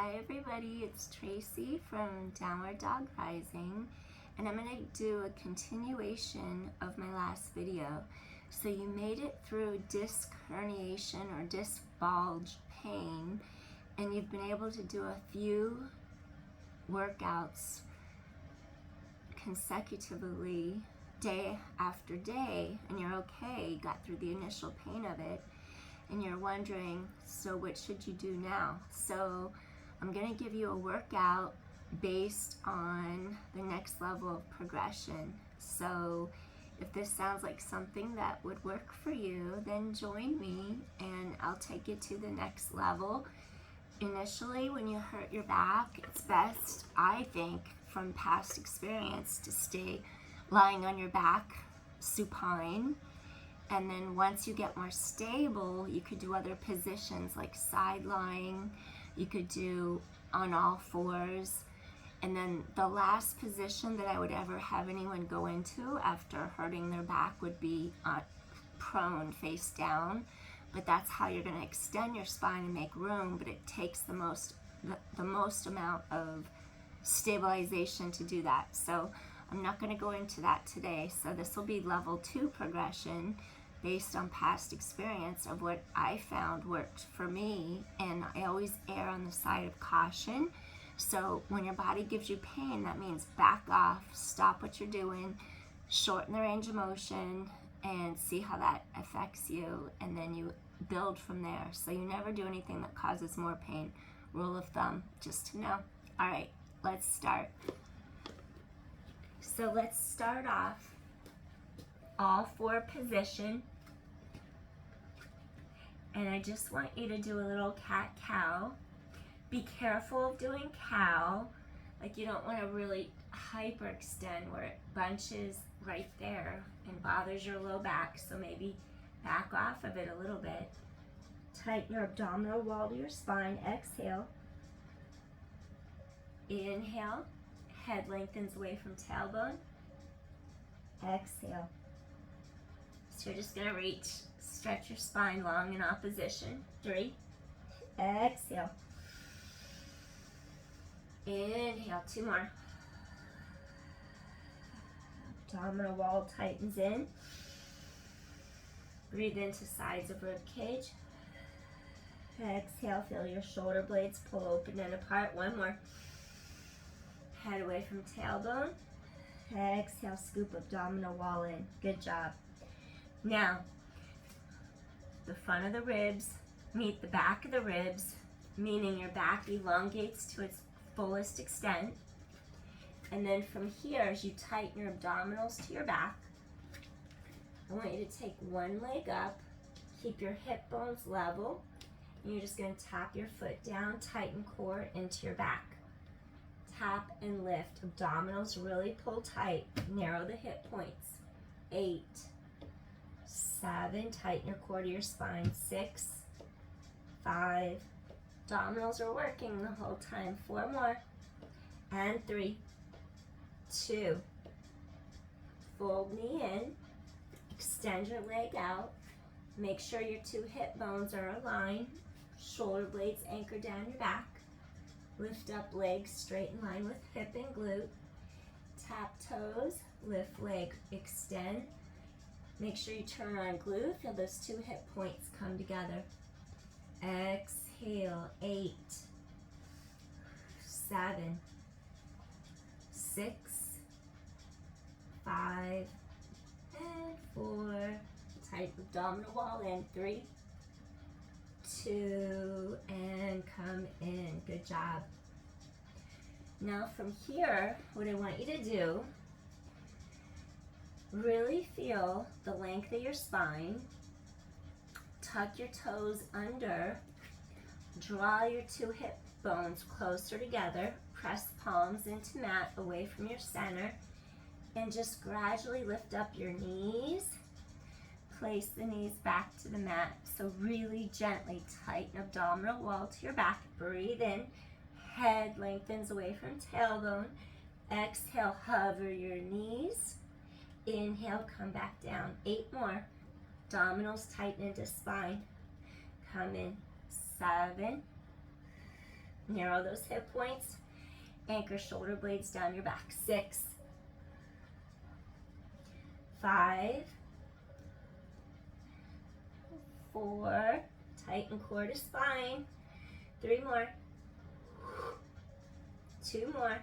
Hi everybody, it's Tracy from Downward Dog Rising, and I'm going to do a continuation of my last video. So you made it through disc herniation or disc bulge pain, and you've been able to do a few workouts consecutively day after day, and you're okay, got through the initial pain of it, and you're wondering, so what should you do now? So I'm going to give you a workout based on the next level of progression. So if this sounds like something that would work for you, then join me and I'll take you to the next level. Initially, when you hurt your back, it's best, I think, from past experience, to stay lying on your back, supine. And then once you get more stable, you could do other positions like side lying. You could do on all fours. And then the last position that I would ever have anyone go into after hurting their back would be prone, face down. But that's how you're going to extend your spine and make room, but it takes the most amount of stabilization to do that. So I'm not going to go into that today. So this will be level 2 progression based on past experience of what I found worked for me, and I always err on the side of caution. So when your body gives you pain, that means back off, stop what you're doing, shorten the range of motion, and see how that affects you, and then you build from there. So you never do anything that causes more pain. Rule of thumb, just to know. All right, let's start. So let's start off all 4 position. And I just want you to do a little cat-cow. Be careful of doing cow. Like, you don't want to really hyperextend where it bunches right there and bothers your low back. So maybe back off of it a little bit. Tighten your abdominal wall to your spine. Exhale. Inhale. Head lengthens away from tailbone. Exhale. So you're just going to reach, stretch your spine long in opposition. 3. Exhale. Inhale. 2 more. Abdominal wall tightens in. Breathe into sides of rib cage. Exhale. Feel your shoulder blades pull open and apart. 1 more. Head away from tailbone. Exhale. Scoop abdominal wall in. Good job. Now, the front of the ribs meet the back of the ribs, meaning your back elongates to its fullest extent. And then from here, as you tighten your abdominals to your back, I want you to take one leg up, keep your hip bones level, and you're just going to tap your foot down, tighten core into your back. Tap and lift. Abdominals really pull tight. Narrow the hip points. 8. 7, tighten your core to your spine. 6, 5, abdominals are working the whole time. 4 more, and 3, 2, fold knee in, extend your leg out, make sure your 2 hip bones are aligned, shoulder blades anchor down your back, lift up legs straight in line with hip and glute, tap toes, lift leg, extend. Make sure you turn on glute, feel those 2 hip points come together. Exhale. 8, 7, 6, 5, and 4. Tight abdominal wall in. 3, 2, and come in. Good job. Now from here, what I want you to do, really feel the length of your spine. Tuck your toes under. Draw your 2 hip bones closer together. Press palms into mat away from your center. And just gradually lift up your knees. Place the knees back to the mat. So really gently tighten abdominal wall to your back. Breathe in. Head lengthens away from tailbone. Exhale, hover your knees. Inhale, come back down. 8 more. Abdominals tighten into spine. Come in. 7, Narrow those hip points. Anchor shoulder blades down your back. 6, 5, 4, tighten core to spine. 3 more. 2 more.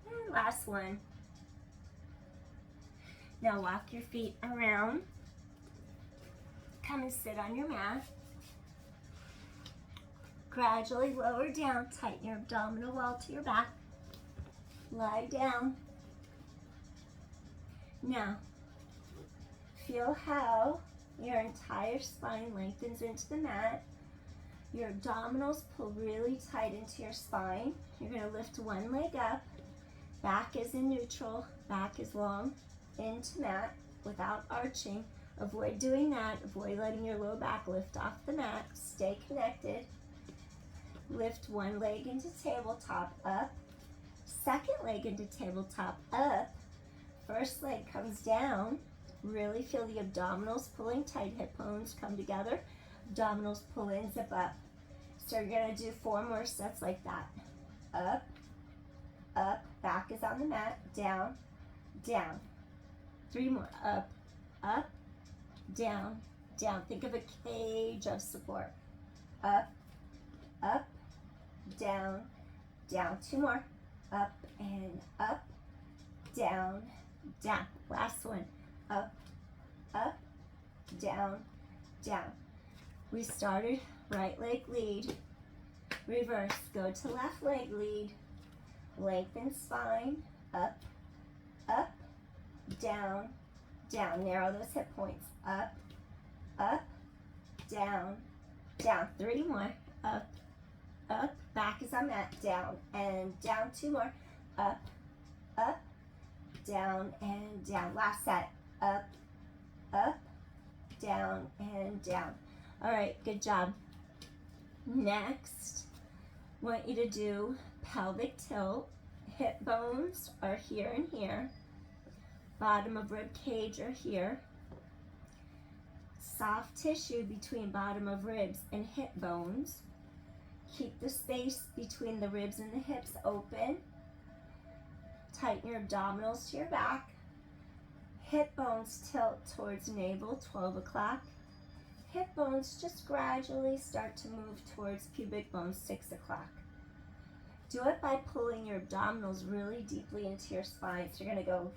And last one. Now walk your feet around. Come and sit on your mat. Gradually lower down, tighten your abdominal wall to your back. Lie down. Now, feel how your entire spine lengthens into the mat. Your abdominals pull really tight into your spine. You're going to lift one leg up. Back is in neutral, back is long into mat without arching. Avoid doing that. Avoid letting your low back lift off the mat. Stay connected. Lift one leg into tabletop, up. Second leg into tabletop, up. First leg comes down. Really feel the abdominals pulling tight. Hip bones come together. Abdominals pull in, zip up. So you're going to do 4 more sets like that. Up, up. Back is on the mat. Down, down. 3 more. Up, up, down, down. Think of a cage of support. Up, up, down, down. 2 more. Up and up, down, down. Last one. Up, up, down, down. We started right leg lead. Reverse. Go to left leg lead. Lengthen spine. Up, up, down, down. Narrow those hip points. Up, up, down, down. 3 more. Up, up. Back is on mat. Down and down. 2 more. Up, up, down and down. Last set. Up, up, down and down. All right, good job. Next, want you to do pelvic tilt. Hip bones are here and here. Bottom of rib cage are here. Soft tissue between bottom of ribs and hip bones. Keep the space between the ribs and the hips open. Tighten your abdominals to your back. Hip bones tilt towards navel, 12 o'clock. Hip bones just gradually start to move towards pubic bones, 6 o'clock. Do it by pulling your abdominals really deeply into your spine. So you're going to go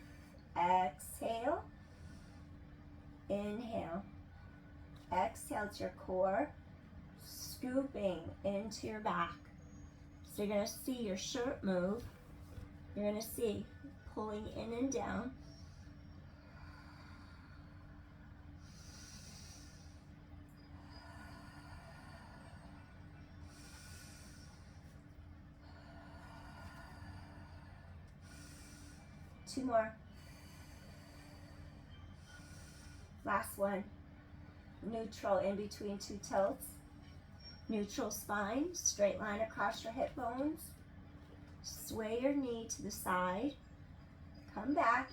exhale, inhale. Exhale to your core, scooping into your back. So you're going to see your shirt move. You're going to see pulling in and down. Two more. Last one. Neutral in between 2 tilts. Neutral spine, straight line across your hip bones. Sway your knee to the side. Come back.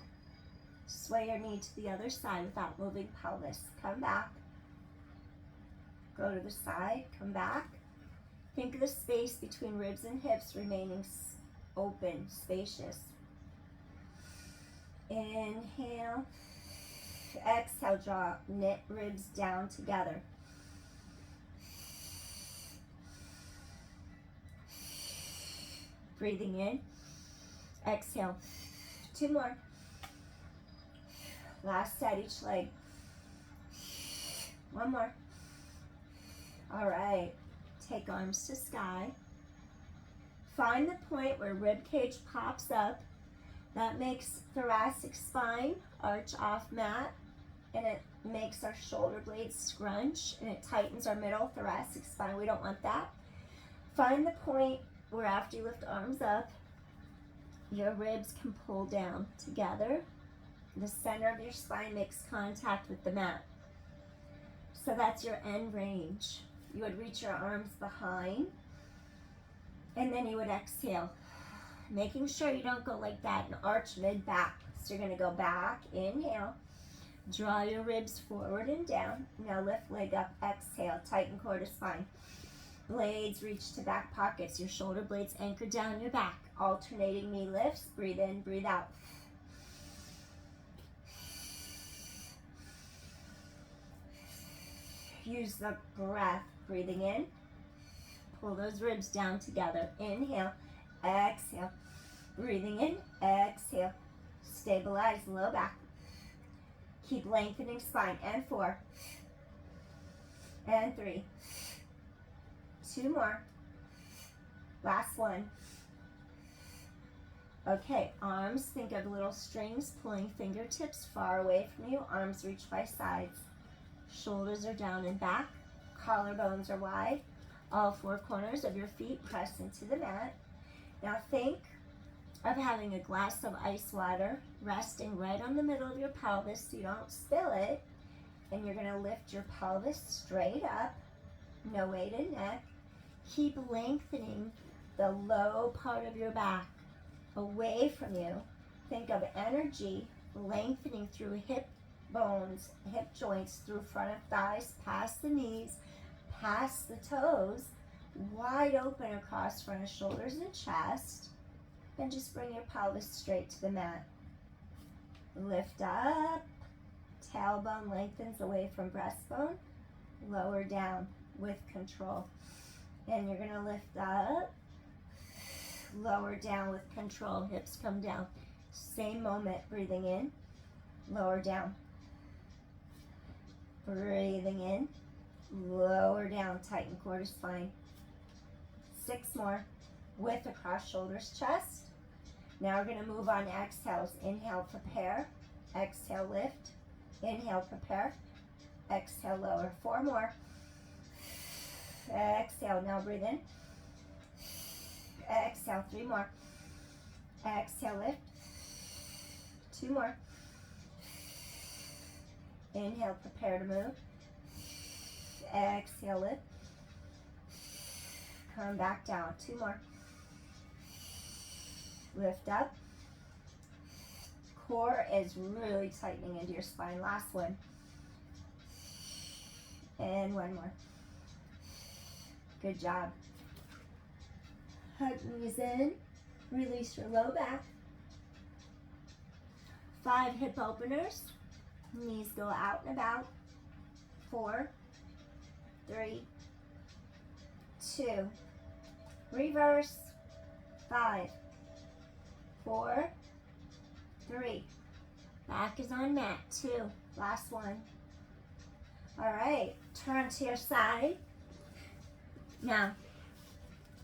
Sway your knee to the other side without moving pelvis. Come back. Go to the side. Come back. Think of the space between ribs and hips remaining open, spacious. Inhale. Exhale, draw knit ribs down together. Breathing in. Exhale. 2 more. Last set, each leg. 1 more. All right. Take arms to sky. Find the point where rib cage pops up. That makes thoracic spine arch off mat, and it makes our shoulder blades scrunch, and it tightens our middle thoracic spine. We don't want that. Find the point where after you lift arms up, your ribs can pull down together. The center of your spine makes contact with the mat. So that's your end range. You would reach your arms behind, and then you would exhale. Making sure you don't go like that and arch mid-back. So you're going to go back, inhale, draw your ribs forward and down. Now lift leg up, exhale, tighten core to spine. Blades reach to back pockets. Your shoulder blades anchor down your back. Alternating knee lifts. Breathe in, breathe out. Use the breath. Breathing in. Pull those ribs down together. Inhale. Exhale. Breathing in. Exhale. Stabilize low back. Keep lengthening spine. And 4. And 3. 2 more. Last one. Okay, arms, think of little strings pulling fingertips far away from you. Arms reach by sides. Shoulders are down and back. Collarbones are wide. All 4 corners of your feet press into the mat. Now think of having a glass of ice water resting right on the middle of your pelvis so you don't spill it. And you're going to lift your pelvis straight up. No weight in neck. Keep lengthening the low part of your back away from you. Think of energy lengthening through hip bones, hip joints, through front of thighs, past the knees, past the toes, wide open across front of shoulders and chest. And just bring your pelvis straight to the mat. Lift up. Tailbone lengthens away from breastbone. Lower down with control. And you're going to lift up. Lower down with control. Hips come down. Same moment. Breathing in. Lower down. Breathing in. Lower down. Tighten core to spine. 6 more. Width across shoulders, chest. Now we're going to move on exhales. Inhale, prepare. Exhale, lift. Inhale, prepare. Exhale, lower. 4 more. Exhale, now breathe in. Exhale, 3 more. Exhale, lift. 2 more. Inhale, prepare to move. Exhale, lift. Come back down. 2 more. Lift up. Core is really tightening into your spine. Last one. And 1 more. Good job. Hug knees in. Release your low back. 5 hip openers. Knees go out and about. 4, 3, 2. Reverse. 5, 4, 3. Back is on mat. 2. Last one. All right. Turn to your side. Now,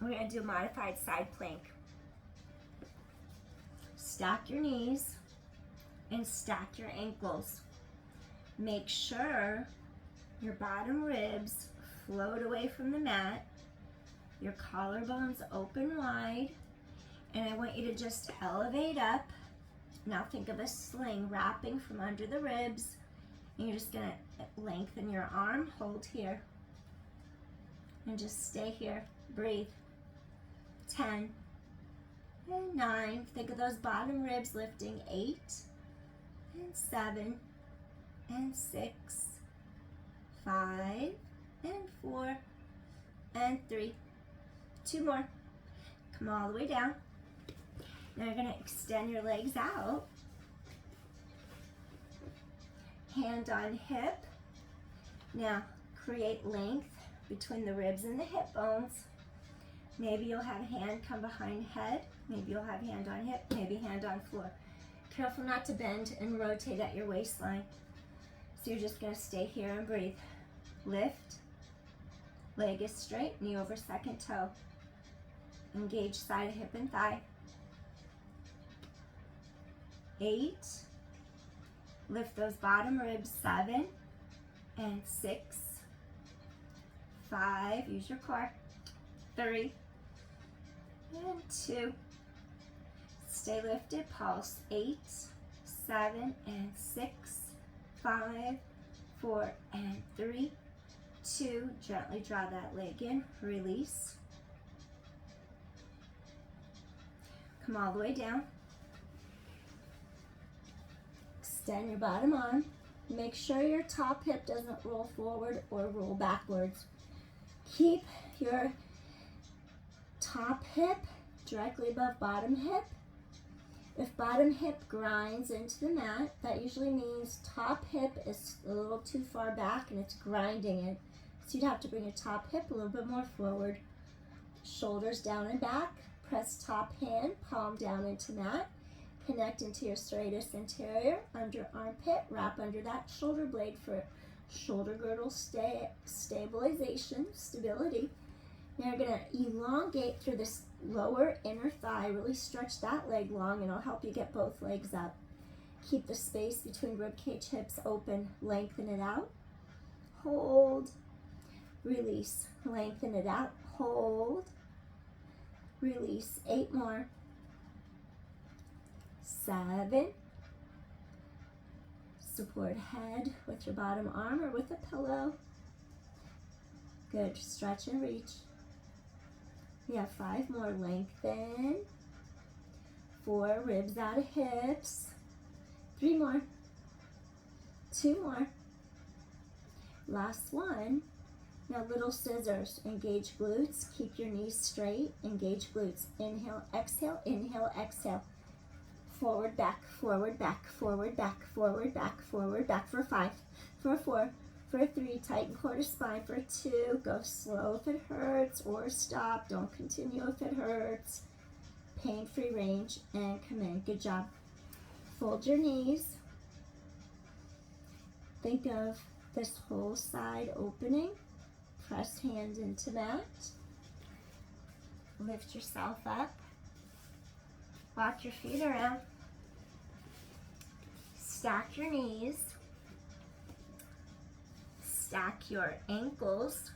we're going to do modified side plank. Stack your knees and stack your ankles. Make sure your bottom ribs float away from the mat. Your collarbones open wide. And I want you to just elevate up. Now think of a sling wrapping from under the ribs. And you're just going to lengthen your arm. Hold here. And just stay here. Breathe. 10 and 9. Think of those bottom ribs lifting. 8 and 7 and 6, 5 and 4 and 3. 2 more. Come all the way down. Now you're going to extend your legs out. Hand on hip. Now create length between the ribs and the hip bones. Maybe you'll have hand come behind head. Maybe you'll have hand on hip. Maybe hand on floor. Careful not to bend and rotate at your waistline. So you're just going to stay here and breathe. Lift. Leg is straight. Knee over second toe. Engage side of hip and thigh. 8. Lift those bottom ribs. 7 and 6. 5. Use your core. 3 and 2. Stay lifted. Pulse. 8, 7 and 6. 5, 4 and 3, 2. Gently draw that leg in. Release. Come all the way down. Extend your bottom arm. Make sure your top hip doesn't roll forward or roll backwards. Keep your top hip directly above bottom hip. If bottom hip grinds into the mat, that usually means top hip is a little too far back and it's grinding it. So you'd have to bring your top hip a little bit more forward. Shoulders down and back. Press top hand, palm down into mat. Connect into your serratus anterior, under armpit. Wrap under that shoulder blade for shoulder girdle stabilization, stability. Now you're going to elongate through this lower inner thigh. Really stretch that leg long, and it'll help you get both legs up. Keep the space between ribcage, hips open. Lengthen it out. Hold. Release. Lengthen it out. Hold. Release. 8 more. 7. Support head with your bottom arm or with a pillow. Good. Stretch and reach. We have 5 more. Lengthen. 4. Ribs out of hips. 3 more. 2 more. Last one. Now little scissors. Engage glutes. Keep your knees straight. Engage glutes. Inhale, exhale, inhale, exhale. Forward, back, forward, back, forward, back, forward, back, forward, back for 5, for 4, for 3, tighten core to spine, for 2, go slow if it hurts, or stop, don't continue if it hurts. Pain-free range, and come in, good job. Fold your knees. Think of this whole side opening. Press hand into mat. Lift yourself up. Walk your feet around. Stack your knees. Stack your ankles.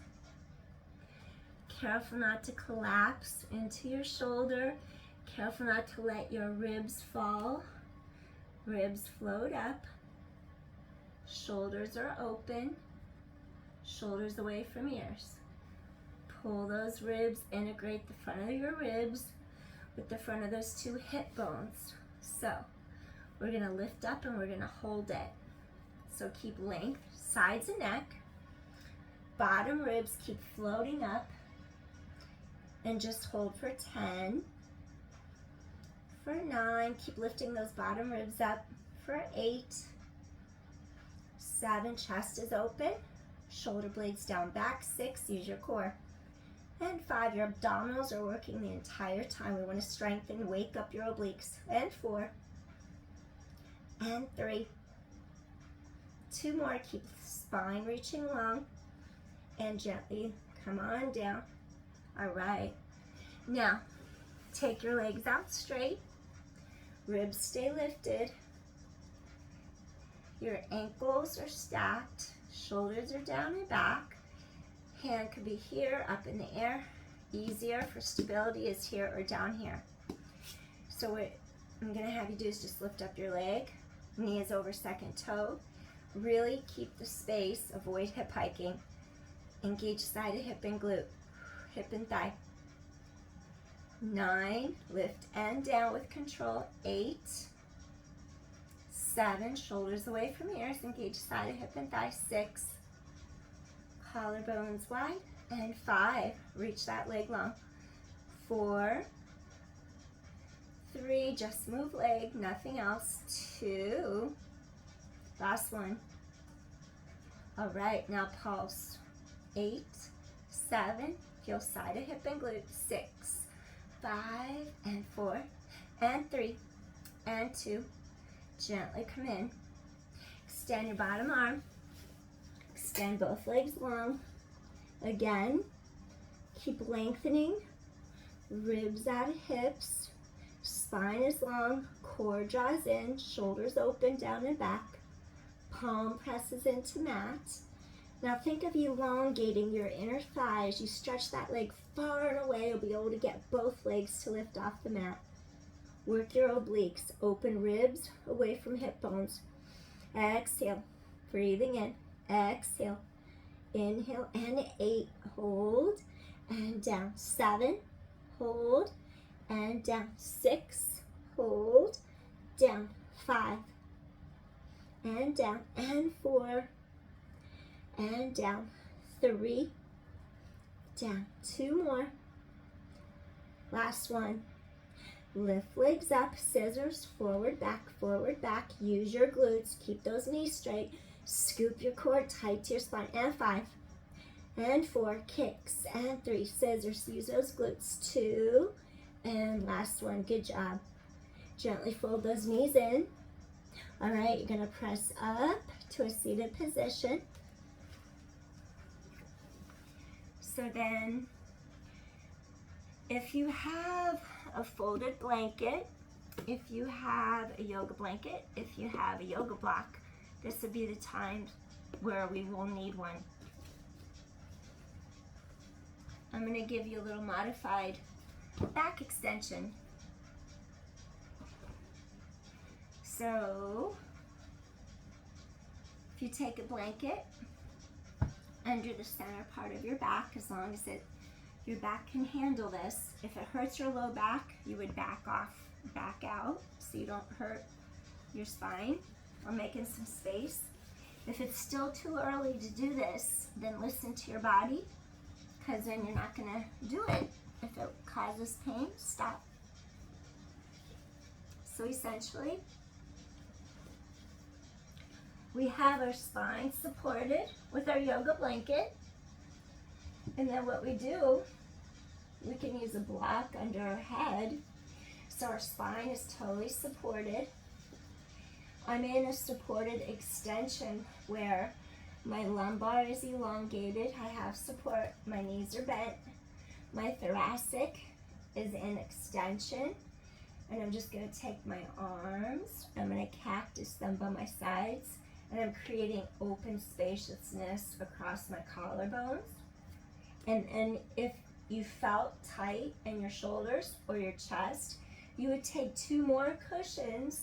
Careful not to collapse into your shoulder. Careful not to let your ribs fall. Ribs float up. Shoulders are open. Shoulders away from ears. Pull those ribs, integrate the front of your ribs with the front of those 2 hip bones. So we're gonna lift up and we're gonna hold it. So keep length, sides and neck. Bottom ribs keep floating up. And just hold for 10. For 9, keep lifting those bottom ribs up. For 8. 7, chest is open. Shoulder blades down back. 6, use your core. And 5, your abdominals are working the entire time. We want to strengthen, wake up your obliques. And 4. And 3. 2 more, keep the spine reaching long. And gently come on down. All right. Now, take your legs out straight. Ribs stay lifted. Your ankles are stacked. Shoulders are down and back. Hand could be here, up in the air. Easier for stability is here or down here. So what I'm gonna have you do is just lift up your leg. Knee is over second toe. Really keep the space, avoid hip hiking. Engage side of hip and glute, hip and thigh. 9, lift and down with control. 8, 7, shoulders away from ears, engage side of hip and thigh. 6, collarbones wide. And 5, reach that leg long. 4, 3, just move leg, nothing else. 2, last one. All right, now pulse. 8, 7, feel side of hip and glute. 6, 5, and 4, and 3, and 2. Gently come in. Extend your bottom arm. Extend both legs long. Again, keep lengthening. Ribs out of hips. Spine is long. Core draws in. Shoulders open, down and back. Palm presses into mat. Now think of elongating your inner thigh. As you stretch that leg far and away, you'll be able to get both legs to lift off the mat. Work your obliques. Open ribs away from hip bones. Exhale. Breathing in. Exhale. Inhale. And 8. Hold. And down. 7. Hold. And down. 6. Hold. Down. 5. And down. And 4. And down. 3. down. 2 more. Last one. Lift legs up, scissors, forward, back, forward, back. Use your glutes, keep those knees straight. Scoop your core tight to your spine. And 5, and 4, kicks, and 3, scissors. Use those glutes. 2, and last one. Good job. Gently fold those knees in. All right, you're gonna press up to a seated position. So then, if you have a folded blanket, if you have a yoga blanket, if you have a yoga block, this would be the time where we will need one. I'm going to give you a little modified back extension. So, if you take a blanket under the center part of your back, as long as your back can handle this. If it hurts your low back, you would back off, back out, so you don't hurt your spine. I'm making some space. If it's still too early to do this, then listen to your body, because then you're not gonna do it. If it causes pain, stop. So essentially, we have our spine supported with our yoga blanket. And then what we do, we can use a block under our head so our spine is totally supported. I'm in a supported extension where my lumbar is elongated. I have support. My knees are bent. My thoracic is in extension. And I'm just going to take my arms. I'm going to cactus them by my sides. And I'm creating open spaciousness across my collarbones. And if you felt tight in your shoulders or your chest, you would take 2 more cushions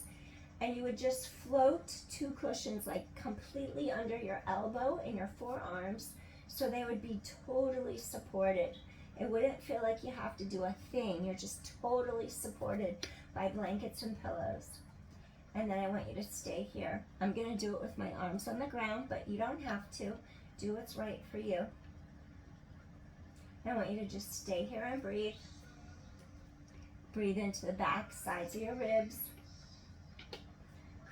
and you would just float 2 cushions like completely under your elbow and your forearms, so they would be totally supported. It wouldn't feel like you have to do a thing. You're just totally supported by blankets and pillows. And then I want you to stay here. I'm going to do it with my arms on the ground, but you don't have to. Do what's right for you. I want you to just stay here and breathe. Breathe into the back sides of your ribs,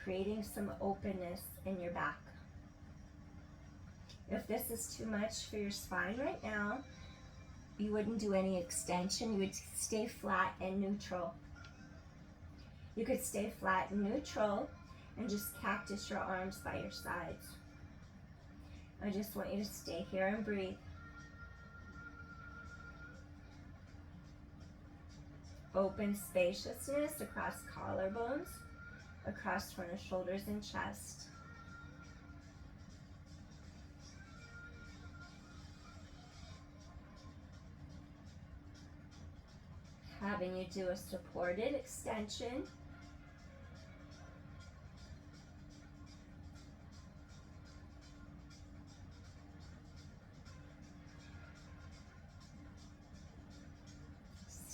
creating some openness in your back. If this is too much for your spine right now, you wouldn't do any extension. You would stay flat and neutral. You could stay flat and neutral and just cactus your arms by your sides. I just want you to stay here and breathe. Open spaciousness across collarbones, across front of shoulders and chest. Having you do a supported extension.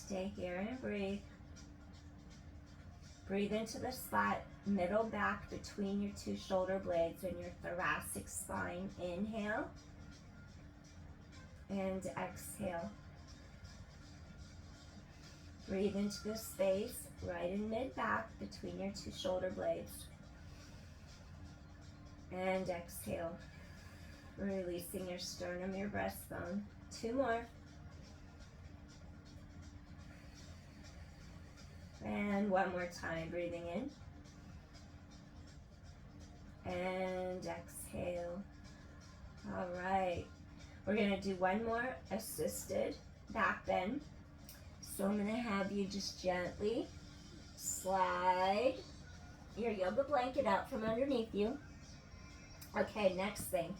Stay here and breathe. Breathe into the spot, middle back between your 2 shoulder blades and your thoracic spine. Inhale and exhale. Breathe into the space right in mid-back between your 2 shoulder blades. And exhale, releasing your sternum, your breastbone. 2 more. And 1 more time, breathing in. And exhale. All right. We're going to do 1 more assisted back bend. So I'm going to have you just gently slide your yoga blanket out from underneath you. Okay, next thing.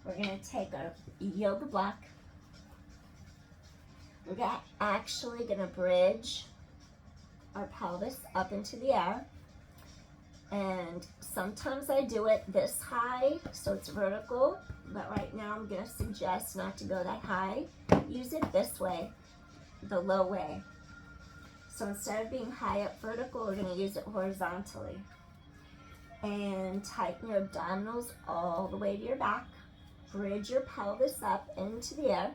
We're going to take our yoga block. We're actually going to bridge our pelvis up into the air. And sometimes I do it this high, so it's vertical. But right now I'm going to suggest not to go that high. Use it this way, the low way. So instead of being high up vertical, we're going to use it horizontally. And tighten your abdominals all the way to your back. Bridge your pelvis up into the air.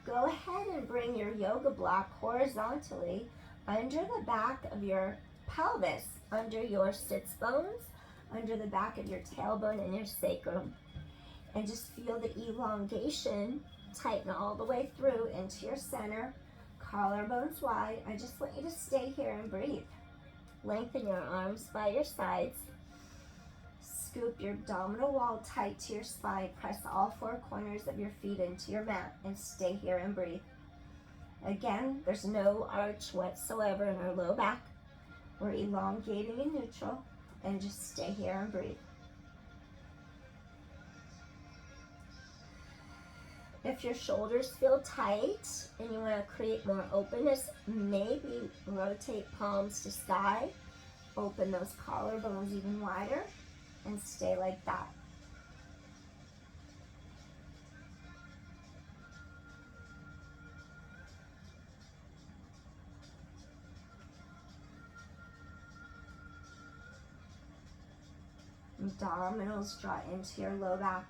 Go ahead and bring your yoga block horizontally under the back of your pelvis, under your sits bones, under the back of your tailbone and your sacrum. And just feel the elongation tighten all the way through into your center, collarbones wide. I just want you to stay here and breathe. Lengthen your arms by your sides. Scoop your abdominal wall tight to your spine. Press all four corners of your feet into your mat and stay here and breathe. Again, there's no arch whatsoever in our low back. We're elongating in neutral, and just stay here and breathe. If your shoulders feel tight and you want to create more openness, maybe rotate palms to sky, open those collarbones even wider, and stay like that. Abdominals draw into your low back.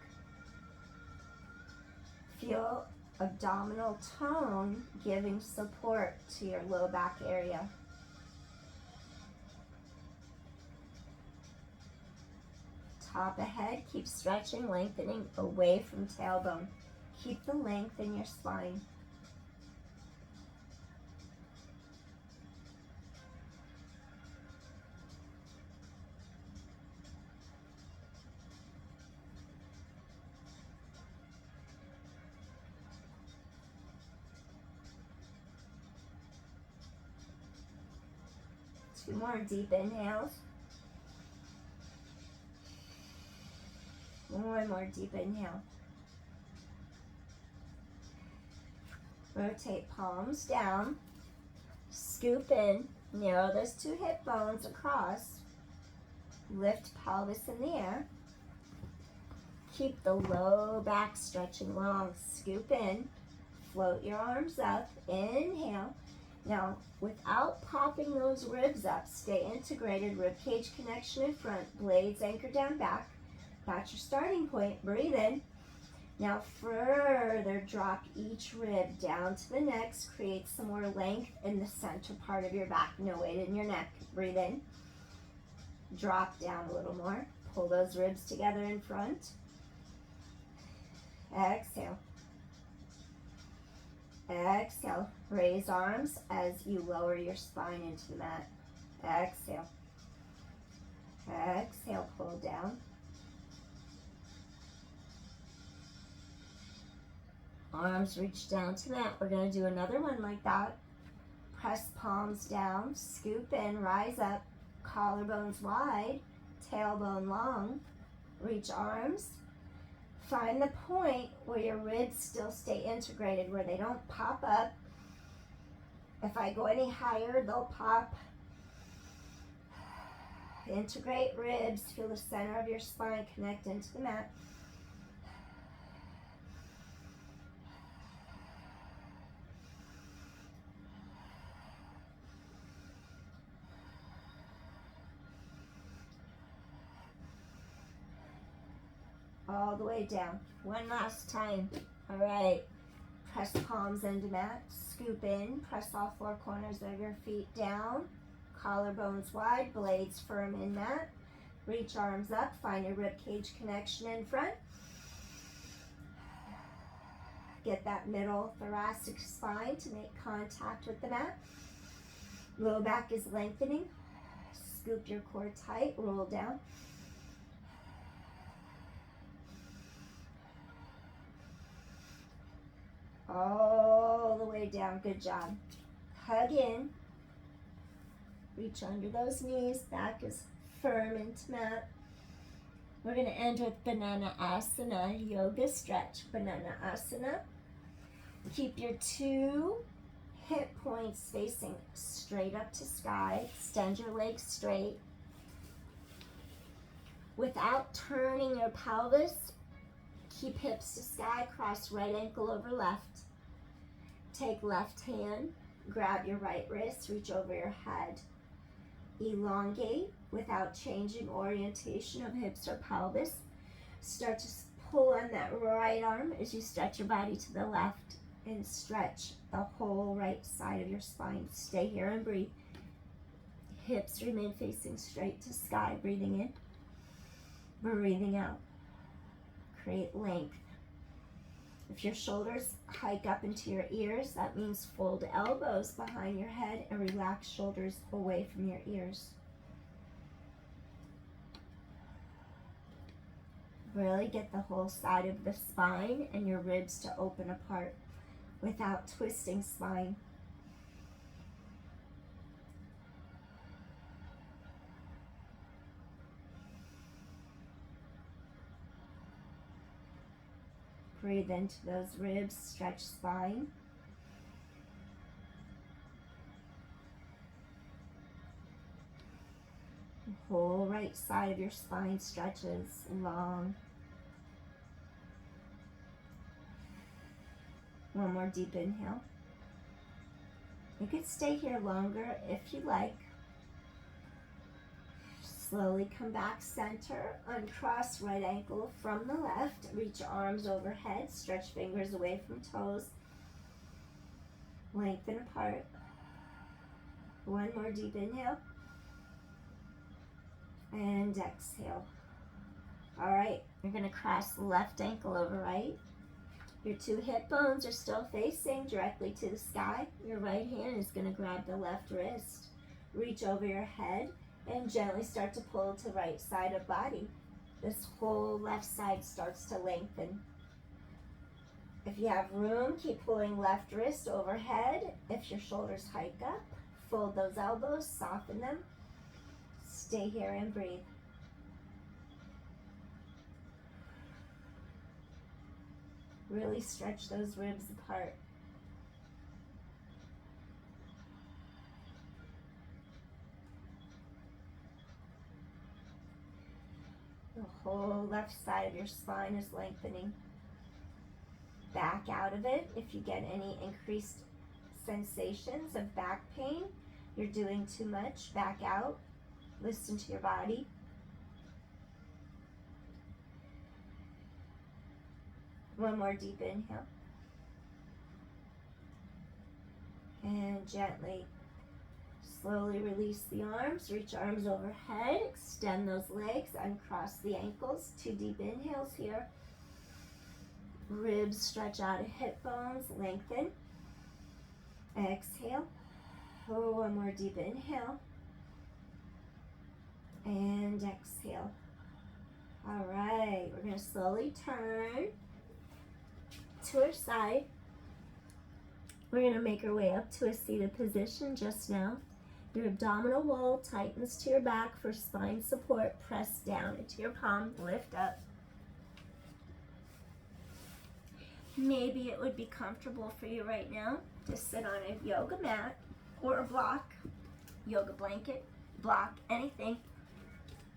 Feel abdominal tone giving support to your low back area. Top ahead, keep stretching, lengthening away from tailbone. Keep the length in your spine. Two more deep inhales. One more deep inhale. Rotate palms down. Scoop in. Narrow those two hip bones across. Lift pelvis in the air. Keep the low back stretching long. Scoop in. Float your arms up. Inhale. Now, without popping those ribs up, stay integrated. Rib cage connection in front. Blades anchored down back. That's your starting point. Breathe in. Now further drop each rib down to the next. Create some more length in the center part of your back. No weight in your neck. Breathe in. Drop down a little more. Pull those ribs together in front. Exhale. Exhale. Raise arms as you lower your spine into the mat. Exhale. Exhale. Pull down. Arms reach down to mat. We're going to do another one like that. Press palms down, scoop in, rise up, collarbones wide, tailbone long. Reach arms. Find the point where your ribs still stay integrated, where they don't pop up. If I go any higher, they'll pop. Integrate ribs. Feel the center of your spine connect into the mat. All the way down. One last time. All right. Press palms into mat. Scoop in. Press all four corners of your feet down. Collarbones wide. Blades firm in mat. Reach arms up. Find your rib cage connection in front. Get that middle thoracic spine to make contact with the mat. Low back is lengthening. Scoop your core tight. Roll down. All the way down. Good job. Hug in. Reach under those knees. Back is firm into mat. We're going to end with banana asana, yoga stretch. Banana asana. Keep your two hip points facing straight up to sky. Extend your legs straight. Without turning your pelvis, keep hips to sky. Cross right ankle over left. Take left hand, grab your right wrist, reach over your head. Elongate without changing orientation of hips or pelvis. Start to pull on that right arm as you stretch your body to the left and stretch the whole right side of your spine. Stay here and breathe. Hips remain facing straight to sky. Breathing in, breathing out. Create length. If your shoulders hike up into your ears, that means fold elbows behind your head and relax shoulders away from your ears. Really get the whole side of the spine and your ribs to open apart without twisting spine. Breathe into those ribs, stretch spine. The whole right side of your spine stretches long. One more deep inhale. You could stay here longer if you like. Slowly come back center, uncross right ankle from the left, reach your arms overhead, stretch fingers away from toes, lengthen apart. One more deep inhale, and exhale. All right, you're gonna cross left ankle over right. Your two hip bones are still facing directly to the sky. Your right hand is gonna grab the left wrist, reach over your head, and gently start to pull to right side of body. This whole left side starts to lengthen. If you have room, keep pulling left wrist overhead. If your shoulders hike up, fold those elbows, soften them. Stay here and breathe. Really stretch those ribs apart. The whole left side of your spine is lengthening. Back out of it. If you get any increased sensations of back pain, you're doing too much, back out. Listen to your body. One more deep inhale. And gently, slowly release the arms, reach arms overhead, extend those legs, uncross the ankles. Two deep inhales here. Ribs stretch out of hip bones, lengthen. Exhale. Oh, one more deep inhale. And exhale. All right, we're going to slowly turn to our side. We're going to make our way up to a seated position just now. Your abdominal wall tightens to your back for spine support. Press down into your palm, lift up. Maybe it would be comfortable for you right now to sit on a yoga mat or a block, yoga blanket, block, anything.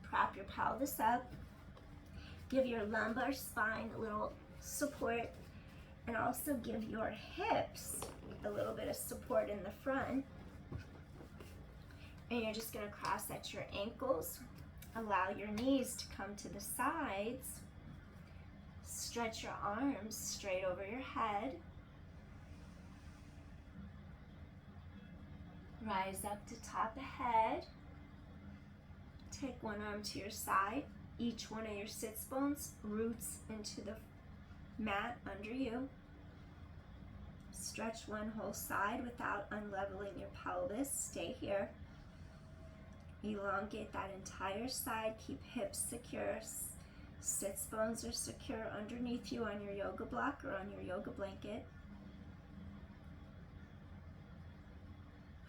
Prop your pelvis up. Give your lumbar spine a little support, and also give your hips a little bit of support in the front. And you're just going to cross at your ankles. Allow your knees to come to the sides. Stretch your arms straight over your head. Rise up to top of head. Take one arm to your side. Each one of your sits bones roots into the mat under you. Stretch one whole side without unleveling your pelvis. Stay here. Elongate that entire side. Keep hips secure. Sits bones are secure underneath you on your yoga block or on your yoga blanket.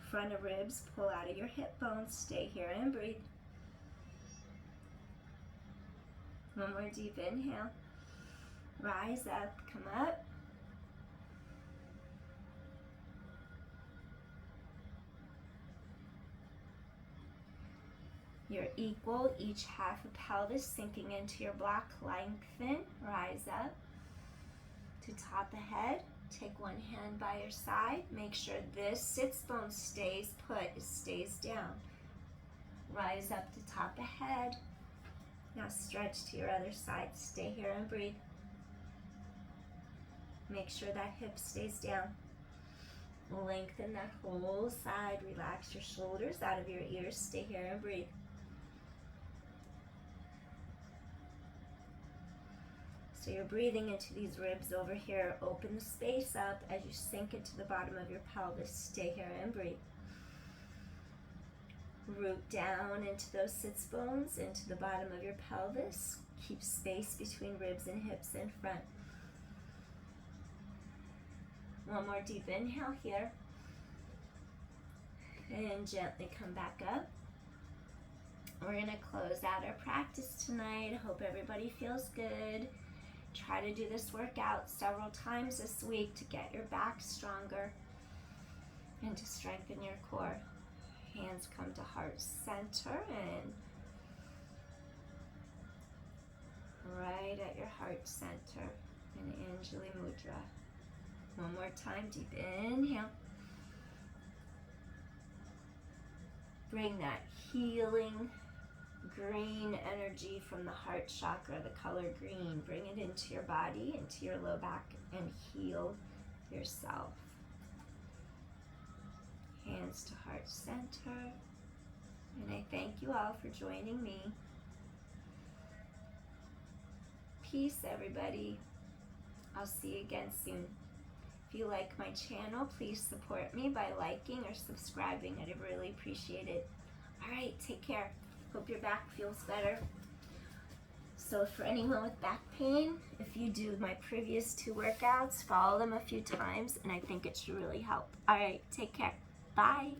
Front of ribs pull out of your hip bones. Stay here and breathe. One more deep inhale. Rise up, come up. You're equal, each half of pelvis sinking into your block. Lengthen, rise up to top of head. Take one hand by your side. Make sure this sits bone stays put, it stays down. Rise up to top of head. Now stretch to your other side. Stay here and breathe. Make sure that hip stays down. Lengthen that whole side. Relax your shoulders out of your ears. Stay here and breathe. So you're breathing into these ribs over here. Open the space up as you sink into the bottom of your pelvis. Stay here and breathe. Root down into those sits bones, into the bottom of your pelvis. Keep space between ribs and hips in front. One more deep inhale here. And gently come back up. We're going to close out our practice tonight. Hope everybody feels good. Try to do this workout several times this week to get your back stronger and to strengthen your core. Hands come to heart center and right at your heart center in Anjali Mudra. One more time, deep inhale. Bring that healing green energy from the heart chakra, the color green. Bring it into your body, into your low back, and heal yourself. Hands to heart center. And I thank you all for joining me. Peace, everybody. I'll see you again soon. If you like my channel, please support me by liking or subscribing. I'd really appreciate it. All right, take care. Hope your back feels better. So for anyone with back pain, if you do my previous 2 workouts, follow them a few times, and I think it should really help. All right, take care. Bye.